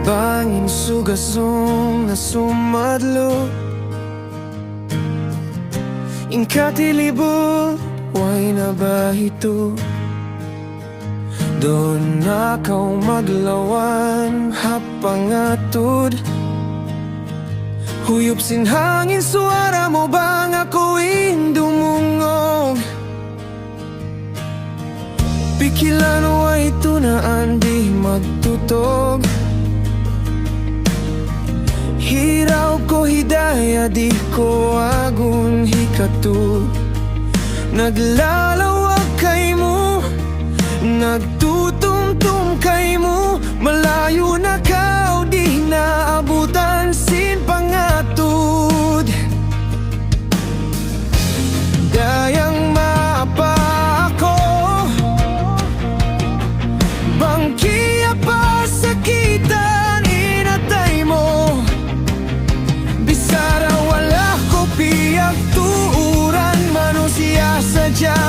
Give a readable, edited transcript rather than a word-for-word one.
Bangin sugasong na sumadlo Inkatilibot way na bahito Doon na kau maglawan hapangatod Huyop sinhangin suara mo bang ako'y dumungog Pikilan way tunaan di magtutog Hiraw ko hidaya di ko agun hikatu Naglalawag kay mo Nagtutumtum kay mo Malayo na kao di naabutan sin pangatud Dayang mapa ako Bangkiya pa sakitan inatay mo Bisara wala ko piyag tuuran Manusia sadya